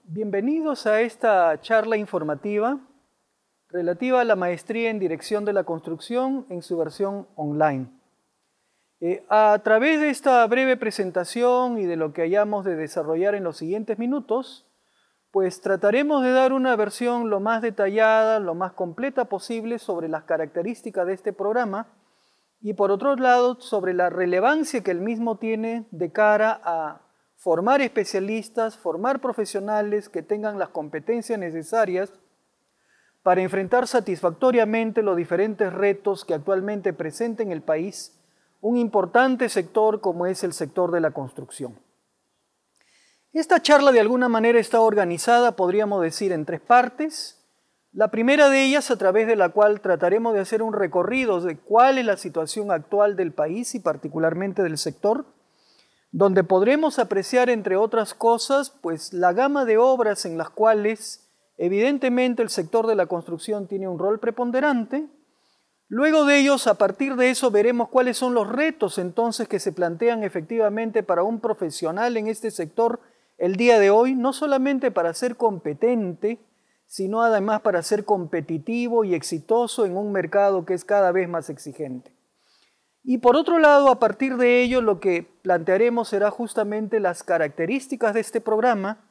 Bienvenidos a esta charla informativa relativa a la maestría en Dirección de la Construcción en su versión online. A través de esta breve presentación y de lo que hayamos de desarrollar en los siguientes minutos, pues trataremos de dar una versión lo más detallada, lo más completa posible sobre las características de este programa y por otro lado sobre la relevancia que el mismo tiene de cara a formar especialistas, formar profesionales que tengan las competencias necesarias para enfrentar satisfactoriamente los diferentes retos que actualmente presenta en el país un importante sector como es el sector de la construcción. Esta charla de alguna manera está organizada, podríamos decir, en tres partes. La primera de ellas, a través de la cual trataremos de hacer un recorrido de cuál es la situación actual del país y particularmente del sector, donde podremos apreciar, entre otras cosas, pues la gama de obras en las cuales evidentemente el sector de la construcción tiene un rol preponderante. Luego de ellos, a partir de eso, veremos cuáles son los retos entonces que se plantean efectivamente para un profesional en este sector el día de hoy, no solamente para ser competente, sino además para ser competitivo y exitoso en un mercado que es cada vez más exigente. Y por otro lado, a partir de ello, lo que plantearemos será justamente las características de este programa,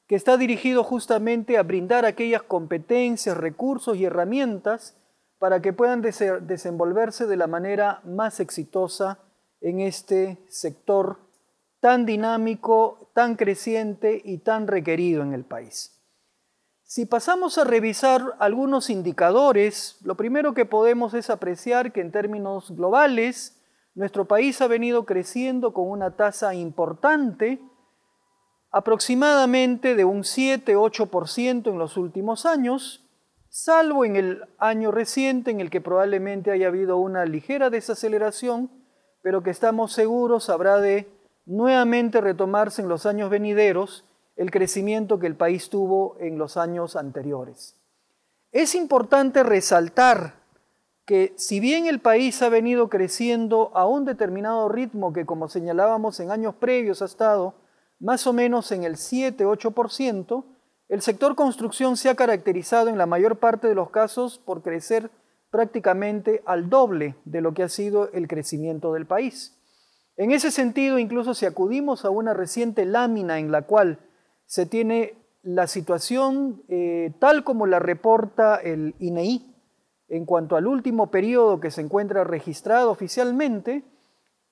que está dirigido justamente a brindar aquellas competencias, recursos y herramientas para que puedan desenvolverse de la manera más exitosa en este sector tan dinámico, tan creciente y tan requerido en el país. Si pasamos a revisar algunos indicadores, lo primero que podemos es apreciar que en términos globales, nuestro país ha venido creciendo con una tasa importante, aproximadamente de un 7-8% en los últimos años, salvo en el año reciente en el que probablemente haya habido una ligera desaceleración, pero que estamos seguros habrá de nuevamente retomarse en los años venideros el crecimiento que el país tuvo en los años anteriores. Es importante resaltar que si bien el país ha venido creciendo a un determinado ritmo que, como señalábamos en años previos, ha estado más o menos en el 7-8%, el sector construcción se ha caracterizado en la mayor parte de los casos por crecer prácticamente al doble de lo que ha sido el crecimiento del país. En ese sentido, incluso si acudimos a una reciente lámina en la cual se tiene la situación tal como la reporta el INEI en cuanto al último periodo que se encuentra registrado oficialmente,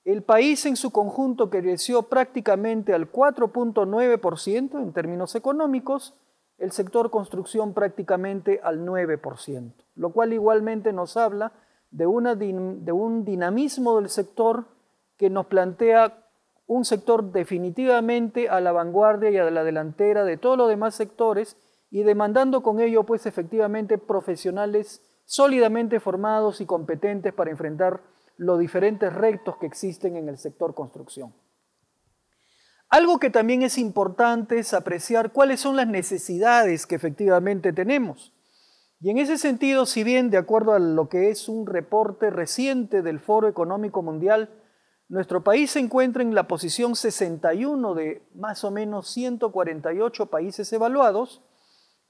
el país en su conjunto creció prácticamente al 4.9% en términos económicos, el sector construcción prácticamente al 9%, lo cual igualmente nos habla de un dinamismo del sector que nos plantea un sector definitivamente a la vanguardia y a la delantera de todos los demás sectores y demandando con ello pues efectivamente profesionales sólidamente formados y competentes para enfrentar los diferentes retos que existen en el sector construcción. Algo que también es importante es apreciar cuáles son las necesidades que efectivamente tenemos. Y en ese sentido, si bien de acuerdo a lo que es un reporte reciente del Foro Económico Mundial, nuestro país se encuentra en la posición 61 de más o menos 148 países evaluados.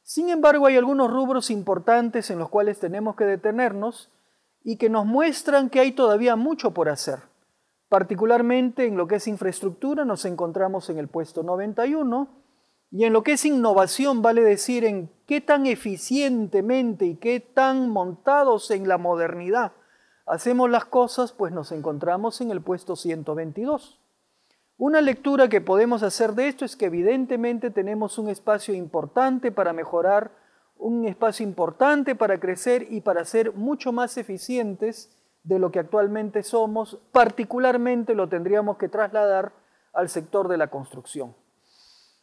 Sin embargo, hay algunos rubros importantes en los cuales tenemos que detenernos y que nos muestran que hay todavía mucho por hacer. Particularmente en lo que es infraestructura nos encontramos en el puesto 91 y en lo que es innovación, vale decir en qué tan eficientemente y qué tan montados en la modernidad hacemos las cosas, pues nos encontramos en el puesto 122. Una lectura que podemos hacer de esto es que evidentemente tenemos un espacio importante para mejorar, un espacio importante para crecer y para ser mucho más eficientes de lo que actualmente somos, particularmente lo tendríamos que trasladar al sector de la construcción.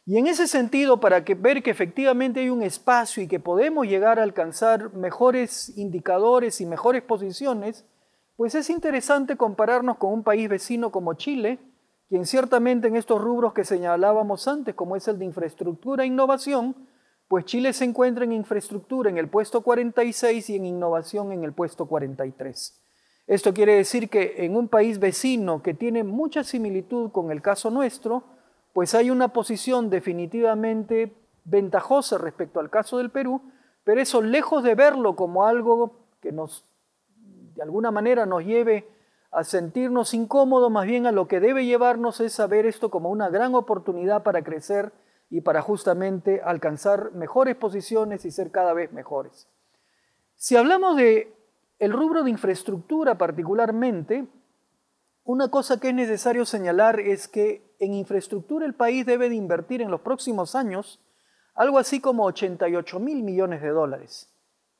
Y en ese sentido, para ver que efectivamente hay un espacio y que podemos llegar a alcanzar mejores indicadores y mejores posiciones, pues es interesante compararnos con un país vecino como Chile, quien ciertamente en estos rubros que señalábamos antes, como es el de infraestructura e innovación, pues Chile se encuentra en infraestructura en el puesto 46 y en innovación en el puesto 43. Esto quiere decir que en un país vecino que tiene mucha similitud con el caso nuestro, pues hay una posición definitivamente ventajosa respecto al caso del Perú, pero eso, lejos de verlo como algo que de alguna manera nos lleve a sentirnos incómodos, más bien a lo que debe llevarnos es a ver esto como una gran oportunidad para crecer y para justamente alcanzar mejores posiciones y ser cada vez mejores. Si hablamos de el rubro de infraestructura particularmente, una cosa que es necesario señalar es que en infraestructura el país debe de invertir en los próximos años algo así como 88.000 millones de dólares,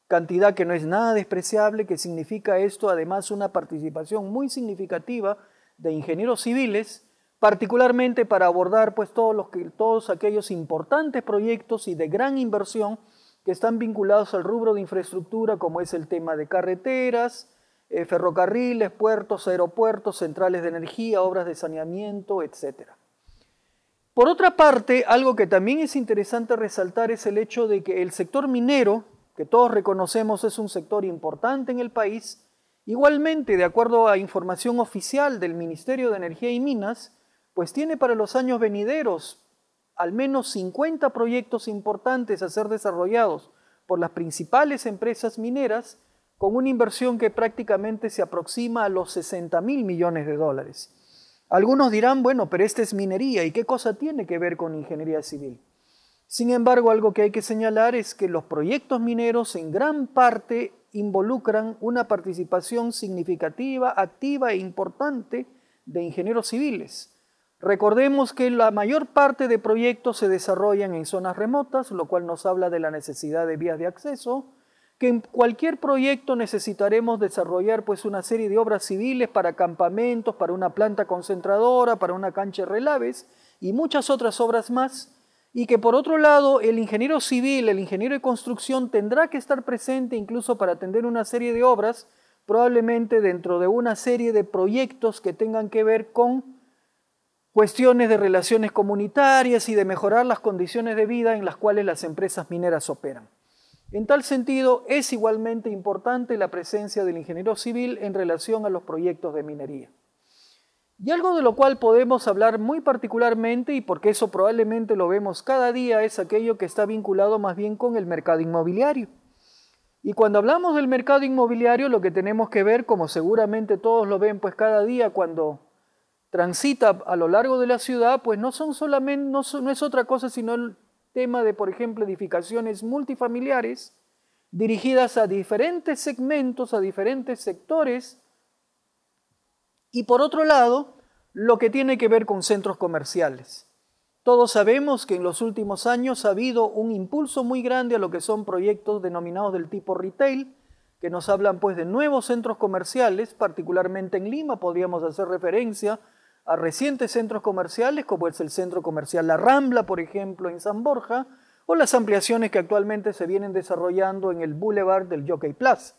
cantidad que no es nada despreciable, que significa esto además una participación muy significativa de ingenieros civiles, particularmente para abordar pues todos aquellos importantes proyectos y de gran inversión que están vinculados al rubro de infraestructura, como es el tema de carreteras, ferrocarriles, puertos, aeropuertos, centrales de energía, obras de saneamiento, etc. Por otra parte, algo que también es interesante resaltar es el hecho de que el sector minero, que todos reconocemos es un sector importante en el país, igualmente, de acuerdo a información oficial del Ministerio de Energía y Minas, pues tiene para los años venideros al menos 50 proyectos importantes a ser desarrollados por las principales empresas mineras, con una inversión que prácticamente se aproxima a los 60.000 millones de dólares. Algunos dirán, bueno, pero esta es minería, ¿y qué cosa tiene que ver con ingeniería civil? Sin embargo, algo que hay que señalar es que los proyectos mineros en gran parte involucran una participación significativa, activa e importante de ingenieros civiles. Recordemos que la mayor parte de proyectos se desarrollan en zonas remotas, lo cual nos habla de la necesidad de vías de acceso, que en cualquier proyecto necesitaremos desarrollar pues una serie de obras civiles para campamentos, para una planta concentradora, para una cancha de relaves y muchas otras obras más, y que por otro lado el ingeniero civil, el ingeniero de construcción tendrá que estar presente incluso para atender una serie de obras, probablemente dentro de una serie de proyectos que tengan que ver con cuestiones de relaciones comunitarias y de mejorar las condiciones de vida en las cuales las empresas mineras operan. En tal sentido, es igualmente importante la presencia del ingeniero civil en relación a los proyectos de minería. Y algo de lo cual podemos hablar muy particularmente, y porque eso probablemente lo vemos cada día, es aquello que está vinculado más bien con el mercado inmobiliario. Y cuando hablamos del mercado inmobiliario, lo que tenemos que ver, como seguramente todos lo ven pues cada día cuando transita a lo largo de la ciudad, pues no es otra cosa sino el tema de, por ejemplo, edificaciones multifamiliares dirigidas a diferentes segmentos, a diferentes sectores, y por otro lado, lo que tiene que ver con centros comerciales. Todos sabemos que en los últimos años ha habido un impulso muy grande a lo que son proyectos denominados del tipo retail, que nos hablan pues de nuevos centros comerciales, particularmente en Lima podríamos hacer referencia a recientes centros comerciales, como es el centro comercial La Rambla, por ejemplo, en San Borja, o las ampliaciones que actualmente se vienen desarrollando en el Boulevard del Jockey Plaza.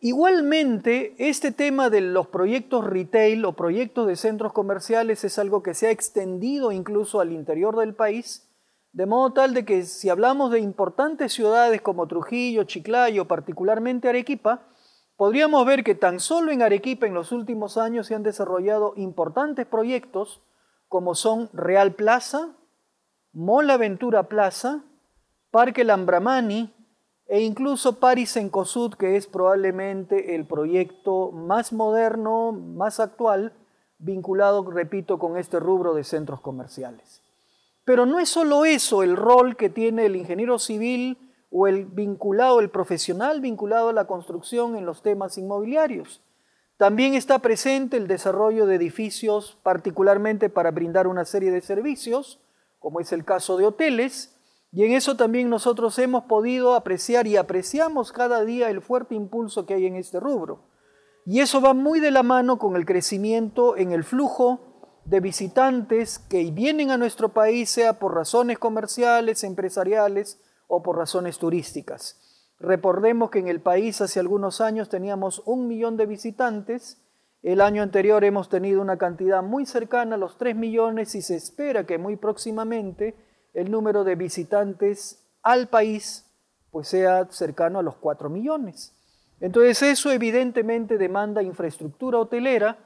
Igualmente, este tema de los proyectos retail o proyectos de centros comerciales es algo que se ha extendido incluso al interior del país, de modo tal de que si hablamos de importantes ciudades como Trujillo, Chiclayo, particularmente Arequipa, podríamos ver que tan solo en Arequipa en los últimos años se han desarrollado importantes proyectos como son Real Plaza, Mall Aventura Plaza, Parque Lambramani e incluso Paris Cencosud, que es probablemente el proyecto más moderno, más actual, vinculado, repito, con este rubro de centros comerciales. Pero no es solo eso el rol que tiene el ingeniero civil o el profesional vinculado a la construcción en los temas inmobiliarios. También está presente el desarrollo de edificios, particularmente para brindar una serie de servicios, como es el caso de hoteles, y en eso también nosotros hemos podido apreciar y apreciamos cada día el fuerte impulso que hay en este rubro. Y eso va muy de la mano con el crecimiento en el flujo de visitantes que vienen a nuestro país, sea por razones comerciales, empresariales o por razones turísticas. Recordemos que en el país hace algunos años teníamos 1 millón de visitantes, el año anterior hemos tenido una cantidad muy cercana a los 3 millones y se espera que muy próximamente el número de visitantes al país pues sea cercano a los 4 millones. Entonces eso evidentemente demanda infraestructura hotelera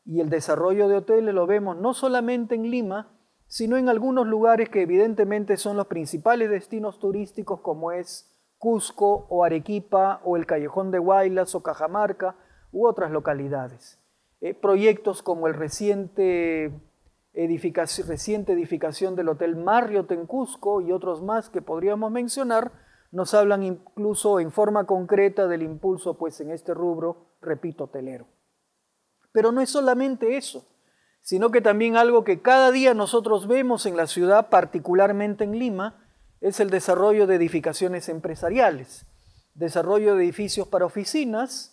y el desarrollo de hoteles lo vemos no solamente en Lima, sino en algunos lugares que evidentemente son los principales destinos turísticos, como es Cusco o Arequipa o el Callejón de Huaylas o Cajamarca u otras localidades. Proyectos como el reciente edificación del Hotel Marriott en Cusco y otros más que podríamos mencionar, nos hablan incluso en forma concreta del impulso pues en este rubro, repito, hotelero. Pero no es solamente eso, sino que también algo que cada día nosotros vemos en la ciudad, particularmente en Lima, es el desarrollo de edificaciones empresariales, desarrollo de edificios para oficinas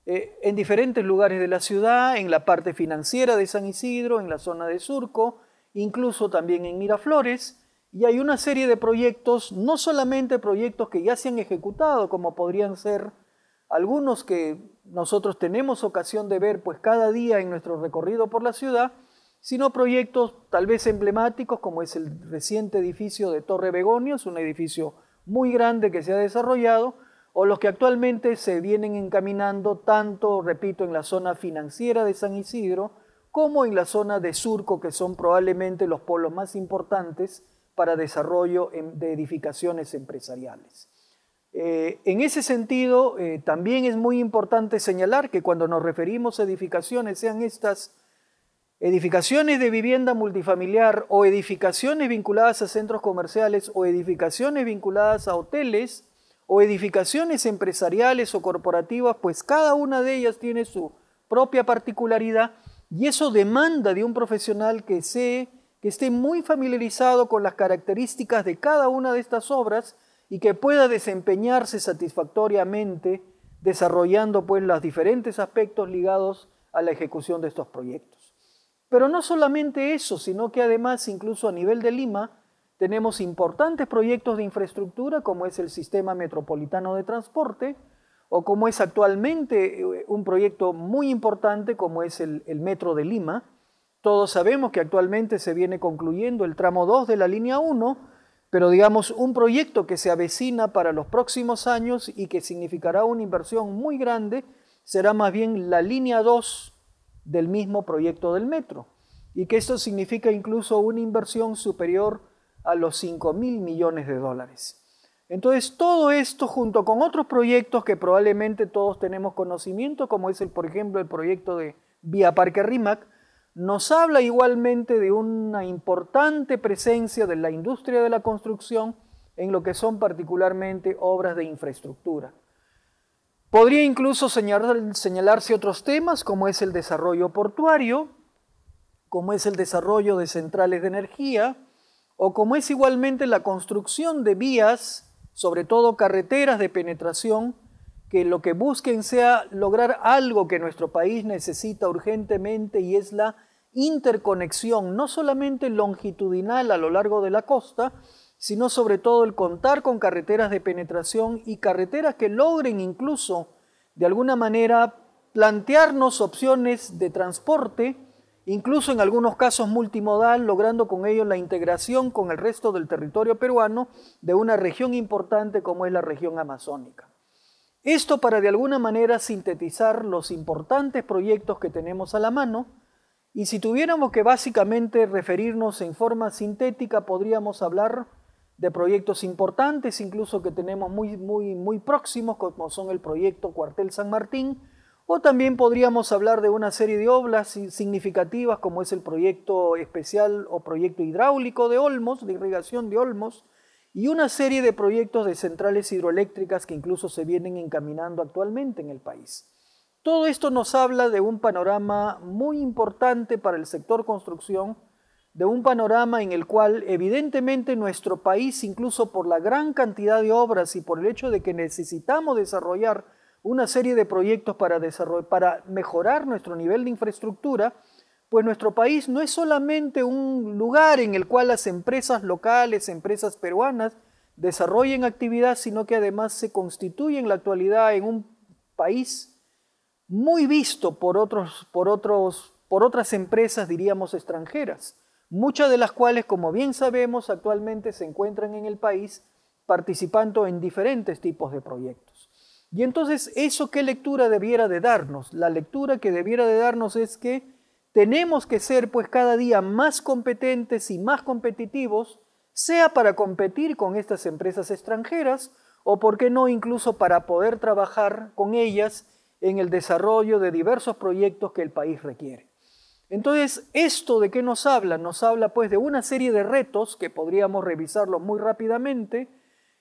en diferentes lugares de la ciudad, en la parte financiera de San Isidro, en la zona de Surco, incluso también en Miraflores, y hay una serie de proyectos, no solamente proyectos que ya se han ejecutado, como podrían ser algunos que nosotros tenemos ocasión de ver pues cada día en nuestro recorrido por la ciudad, sino proyectos tal vez emblemáticos como es el reciente edificio de Torre Begonio, es un edificio muy grande que se ha desarrollado, o los que actualmente se vienen encaminando tanto, repito, en la zona financiera de San Isidro, como en la zona de Surco, que son probablemente los polos más importantes para desarrollo de edificaciones empresariales. En ese sentido, también es muy importante señalar que cuando nos referimos a edificaciones, sean estas edificaciones de vivienda multifamiliar o edificaciones vinculadas a centros comerciales o edificaciones vinculadas a hoteles o edificaciones empresariales o corporativas, pues cada una de ellas tiene su propia particularidad y eso demanda de un profesional que esté muy familiarizado con las características de cada una de estas obras y que pueda desempeñarse satisfactoriamente desarrollando pues los diferentes aspectos ligados a la ejecución de estos proyectos. Pero no solamente eso, sino que además incluso a nivel de Lima tenemos importantes proyectos de infraestructura como es el Sistema Metropolitano de Transporte o como es actualmente un proyecto muy importante como es el Metro de Lima. Todos sabemos que actualmente se viene concluyendo el tramo 2 de la línea 1, pero digamos un proyecto que se avecina para los próximos años y que significará una inversión muy grande será más bien la línea 2 del mismo proyecto del metro y que esto significa incluso una inversión superior a los 5.000 millones de dólares. Entonces todo esto junto con otros proyectos que probablemente todos tenemos conocimiento, como es por ejemplo el proyecto de Vía Parque Rímac, nos habla igualmente de una importante presencia de la industria de la construcción en lo que son particularmente obras de infraestructura. Podría incluso señalarse otros temas como es el desarrollo portuario, como es el desarrollo de centrales de energía, o como es igualmente la construcción de vías, sobre todo carreteras de penetración, que lo que busquen sea lograr algo que nuestro país necesita urgentemente y es la interconexión, no solamente longitudinal a lo largo de la costa, sino sobre todo el contar con carreteras de penetración y carreteras que logren incluso de alguna manera plantearnos opciones de transporte, incluso en algunos casos multimodal, logrando con ello la integración con el resto del territorio peruano de una región importante como es la región amazónica. Esto para de alguna manera sintetizar los importantes proyectos que tenemos a la mano y si tuviéramos que básicamente referirnos en forma sintética podríamos hablar de proyectos importantes, incluso que tenemos muy próximos como son el proyecto Cuartel San Martín, o también podríamos hablar de una serie de obras significativas como es el proyecto especial o proyecto hidráulico de Olmos, de irrigación de Olmos, y una serie de proyectos de centrales hidroeléctricas que incluso se vienen encaminando actualmente en el país. Todo esto nos habla de un panorama muy importante para el sector construcción, de un panorama en el cual evidentemente nuestro país, incluso por la gran cantidad de obras y por el hecho de que necesitamos desarrollar una serie de proyectos para mejorar nuestro nivel de infraestructura, pues nuestro país no es solamente un lugar en el cual las empresas locales, empresas peruanas, desarrollen actividad, sino que además se constituye en la actualidad en un país muy visto por otras empresas, diríamos, extranjeras, muchas de las cuales, como bien sabemos, actualmente se encuentran en el país participando en diferentes tipos de proyectos. Y entonces, ¿eso qué lectura debiera de darnos? La lectura que debiera de darnos es que tenemos que ser pues cada día más competentes y más competitivos, sea para competir con estas empresas extranjeras o, por qué no, incluso para poder trabajar con ellas en el desarrollo de diversos proyectos que el país requiere. Entonces, ¿esto de qué nos habla? Nos habla pues de una serie de retos que podríamos revisarlos muy rápidamente,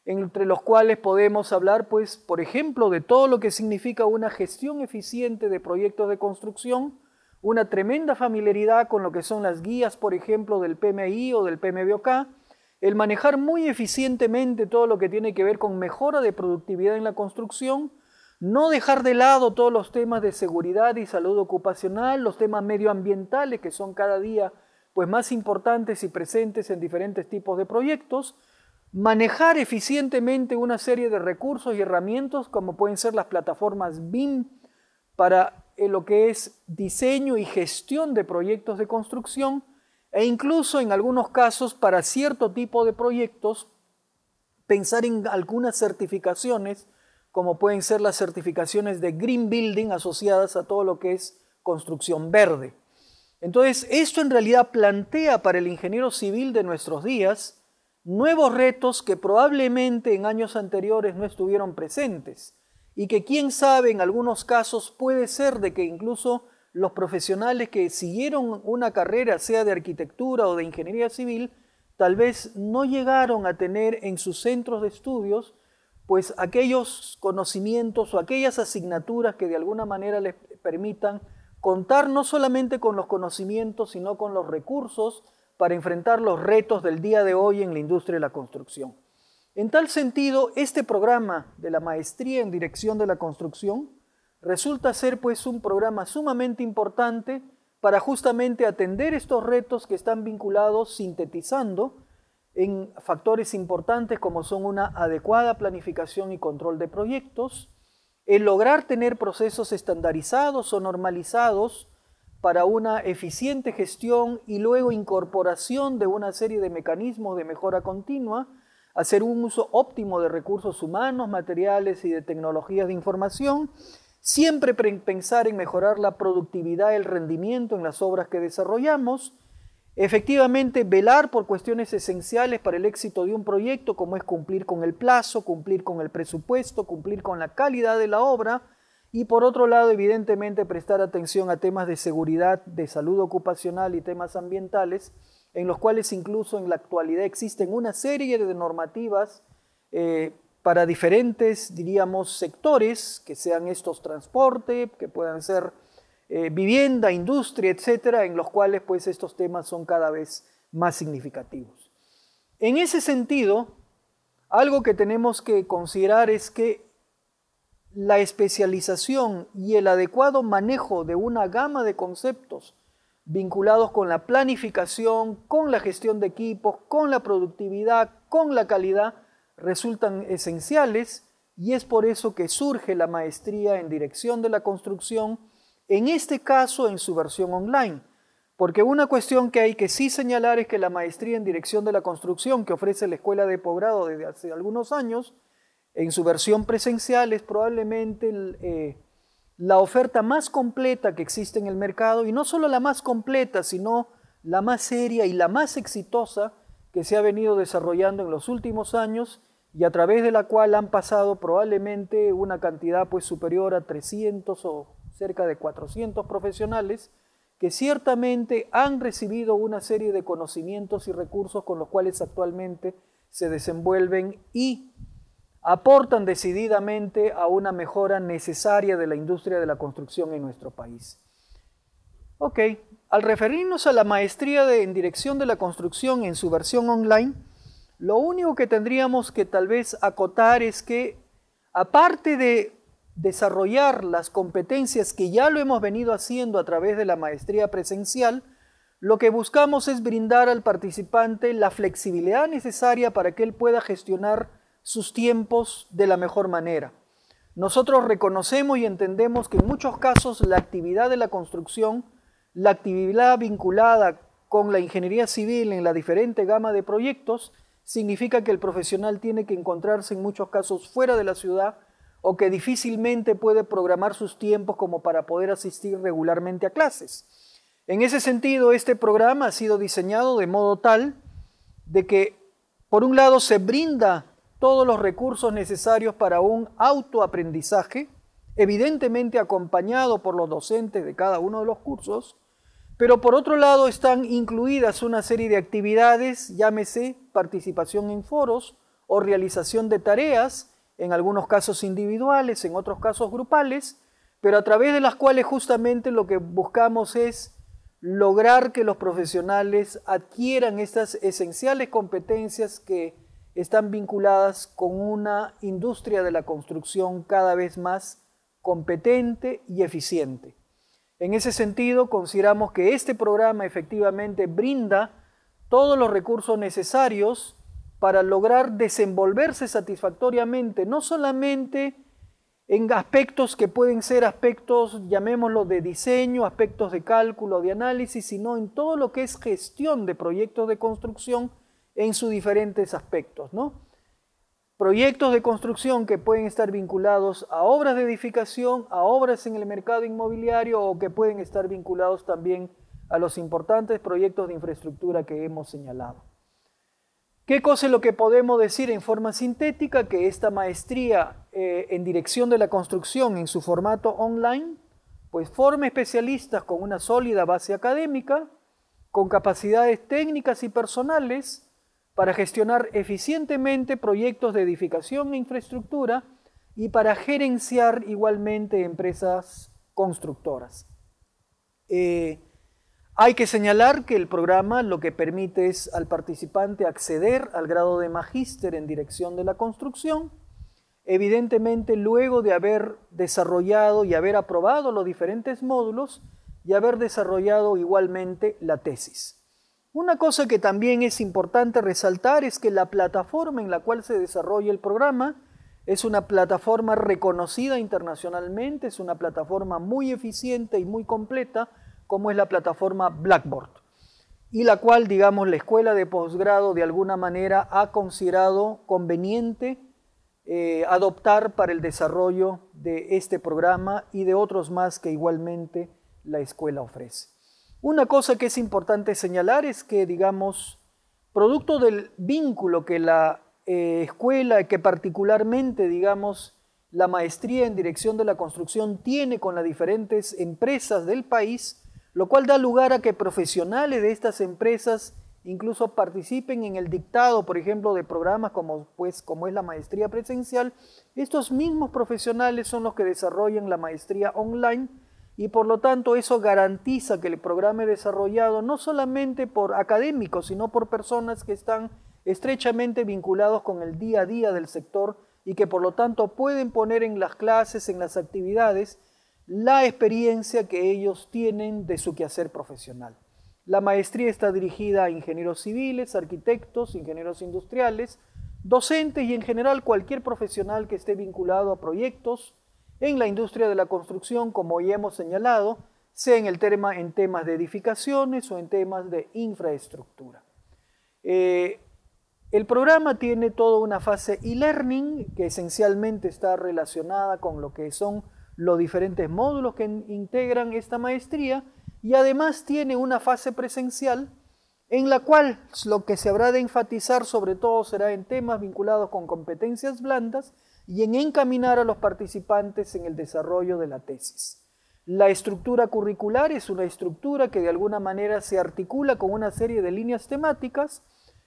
entre los cuales podemos hablar pues, por ejemplo, de todo lo que significa una gestión eficiente de proyectos de construcción, una tremenda familiaridad con lo que son las guías, por ejemplo, del PMI o del PMBOK, el manejar muy eficientemente todo lo que tiene que ver con mejora de productividad en la construcción, no dejar de lado todos los temas de seguridad y salud ocupacional, los temas medioambientales que son cada día pues, más importantes y presentes en diferentes tipos de proyectos, manejar eficientemente una serie de recursos y herramientas como pueden ser las plataformas BIM para lo que es diseño y gestión de proyectos de construcción e incluso en algunos casos para cierto tipo de proyectos pensar en algunas certificaciones como pueden ser las certificaciones de Green Building asociadas a todo lo que es construcción verde. Entonces, esto en realidad plantea para el ingeniero civil de nuestros días nuevos retos que probablemente en años anteriores no estuvieron presentes y que quién sabe en algunos casos puede ser de que incluso los profesionales que siguieron una carrera, sea de arquitectura o de ingeniería civil, tal vez no llegaron a tener en sus centros de estudios pues aquellos conocimientos o aquellas asignaturas que de alguna manera les permitan contar no solamente con los conocimientos, sino con los recursos para enfrentar los retos del día de hoy en la industria de la construcción. En tal sentido, este programa de la Maestría en Dirección de la Construcción resulta ser pues un programa sumamente importante para justamente atender estos retos que están vinculados, sintetizando, en factores importantes como son una adecuada planificación y control de proyectos, el lograr tener procesos estandarizados o normalizados para una eficiente gestión y luego incorporación de una serie de mecanismos de mejora continua, hacer un uso óptimo de recursos humanos, materiales y de tecnologías de información, siempre pensar en mejorar la productividad, el rendimiento en las obras que desarrollamos, efectivamente velar por cuestiones esenciales para el éxito de un proyecto, como es cumplir con el plazo, cumplir con el presupuesto, cumplir con la calidad de la obra y por otro lado evidentemente prestar atención a temas de seguridad, de salud ocupacional y temas ambientales, en los cuales incluso en la actualidad existen una serie de normativas para diferentes, diríamos, sectores, que sean estos transporte, que puedan ser vivienda, industria, etcétera, en los cuales pues estos temas son cada vez más significativos. En ese sentido, algo que tenemos que considerar es que la especialización y el adecuado manejo de una gama de conceptos vinculados con la planificación, con la gestión de equipos, con la productividad, con la calidad, resultan esenciales y es por eso que surge la maestría en Dirección de la Construcción, en este caso en su versión online, porque una cuestión que hay que sí señalar es que la maestría en Dirección de la Construcción que ofrece la Escuela de Posgrado desde hace algunos años, en su versión presencial es probablemente la oferta más completa que existe en el mercado y no solo la más completa, sino la más seria y la más exitosa que se ha venido desarrollando en los últimos años y a través de la cual han pasado probablemente una cantidad pues superior a 300 o cerca de 400 profesionales que ciertamente han recibido una serie de conocimientos y recursos con los cuales actualmente se desenvuelven y aportan decididamente a una mejora necesaria de la industria de la construcción en nuestro país. Ok, al referirnos a la maestría en Dirección de la Construcción en su versión online, lo único que tendríamos que tal vez acotar es que, aparte de desarrollar las competencias que ya lo hemos venido haciendo a través de la maestría presencial, lo que buscamos es brindar al participante la flexibilidad necesaria para que él pueda gestionar sus tiempos de la mejor manera. Nosotros reconocemos y entendemos que en muchos casos la actividad de la construcción, la actividad vinculada con la ingeniería civil en la diferente gama de proyectos, significa que el profesional tiene que encontrarse en muchos casos fuera de la ciudad o que difícilmente puede programar sus tiempos como para poder asistir regularmente a clases. En ese sentido, este programa ha sido diseñado de modo tal de que, por un lado, se brinda todos los recursos necesarios para un autoaprendizaje, evidentemente acompañado por los docentes de cada uno de los cursos, pero por otro lado están incluidas una serie de actividades, llámese participación en foros o realización de tareas, en algunos casos individuales, en otros casos grupales, pero a través de las cuales justamente lo que buscamos es lograr que los profesionales adquieran estas esenciales competencias que están vinculadas con una industria de la construcción cada vez más competente y eficiente. En ese sentido, consideramos que este programa efectivamente brinda todos los recursos necesarios para lograr desenvolverse satisfactoriamente, no solamente en aspectos que pueden ser aspectos, llamémoslo, de diseño, aspectos de cálculo, de análisis, sino en todo lo que es gestión de proyectos de construcción en sus diferentes aspectos, ¿no? Proyectos de construcción que pueden estar vinculados a obras de edificación, a obras en el mercado inmobiliario o que pueden estar vinculados también a los importantes proyectos de infraestructura que hemos señalado. ¿Qué cosa es lo que podemos decir en forma sintética? Que esta maestría en dirección de la construcción en su formato online, pues forma especialistas con una sólida base académica, con capacidades técnicas y personales para gestionar eficientemente proyectos de edificación e infraestructura y para gerenciar igualmente empresas constructoras. Hay que señalar que el programa lo que permite es al participante acceder al grado de magíster en dirección de la construcción, evidentemente luego de haber desarrollado y haber aprobado los diferentes módulos y haber desarrollado igualmente la tesis. Una cosa que también es importante resaltar es que la plataforma en la cual se desarrolla el programa es una plataforma reconocida internacionalmente, es una plataforma muy eficiente y muy completa, como es la plataforma Blackboard, y la cual, digamos, la escuela de posgrado de alguna manera ha considerado conveniente adoptar para el desarrollo de este programa y de otros más que igualmente la escuela ofrece. Una cosa que es importante señalar es que, digamos, producto del vínculo que la escuela, que particularmente, digamos, la maestría en dirección de la construcción tiene con las diferentes empresas del país, lo cual da lugar a que profesionales de estas empresas incluso participen en el dictado, por ejemplo, de programas como es la maestría presencial. Estos mismos profesionales son los que desarrollan la maestría online y por lo tanto eso garantiza que el programa es desarrollado no solamente por académicos, sino por personas que están estrechamente vinculados con el día a día del sector y que por lo tanto pueden poner en las clases, en las actividades, la experiencia que ellos tienen de su quehacer profesional. La maestría está dirigida a ingenieros civiles, arquitectos, ingenieros industriales, docentes y en general cualquier profesional que esté vinculado a proyectos en la industria de la construcción, como ya hemos señalado, sea en temas de edificaciones o en temas de infraestructura. El programa tiene toda una fase e-learning que esencialmente está relacionada con lo que son los diferentes módulos que integran esta maestría y además tiene una fase presencial en la cual lo que se habrá de enfatizar sobre todo será en temas vinculados con competencias blandas y en encaminar a los participantes en el desarrollo de la tesis. La estructura curricular es una estructura que de alguna manera se articula con una serie de líneas temáticas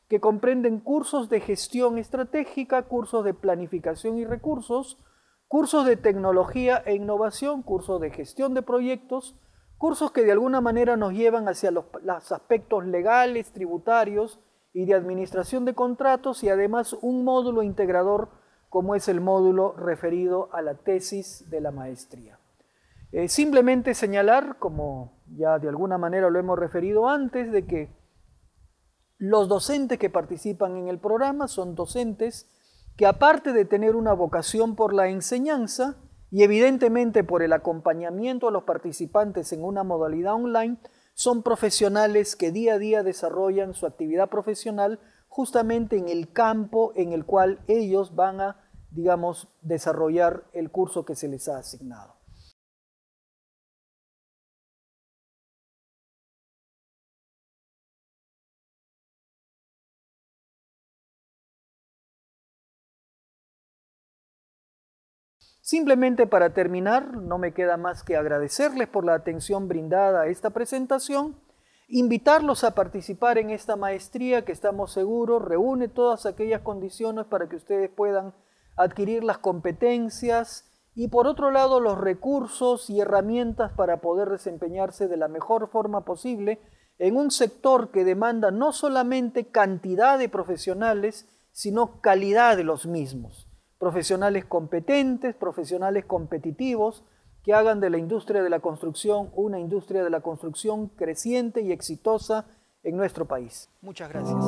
que comprenden cursos de gestión estratégica, cursos de planificación y recursos, cursos de tecnología e innovación, cursos de gestión de proyectos, cursos que de alguna manera nos llevan hacia los aspectos legales, tributarios y de administración de contratos y además un módulo integrador como es el módulo referido a la tesis de la maestría. Simplemente señalar, como ya de alguna manera lo hemos referido antes, de que los docentes que participan en el programa son docentes que aparte de tener una vocación por la enseñanza y evidentemente por el acompañamiento a los participantes en una modalidad online, son profesionales que día a día desarrollan su actividad profesional justamente en el campo en el cual ellos van a, digamos, desarrollar el curso que se les ha asignado. Simplemente para terminar, no me queda más que agradecerles por la atención brindada a esta presentación, invitarlos a participar en esta maestría que estamos seguros reúne todas aquellas condiciones para que ustedes puedan adquirir las competencias y por otro lado los recursos y herramientas para poder desempeñarse de la mejor forma posible en un sector que demanda no solamente cantidad de profesionales, sino calidad de los mismos. Profesionales competentes, profesionales competitivos, que hagan de la industria de la construcción una industria de la construcción creciente y exitosa en nuestro país. Muchas gracias.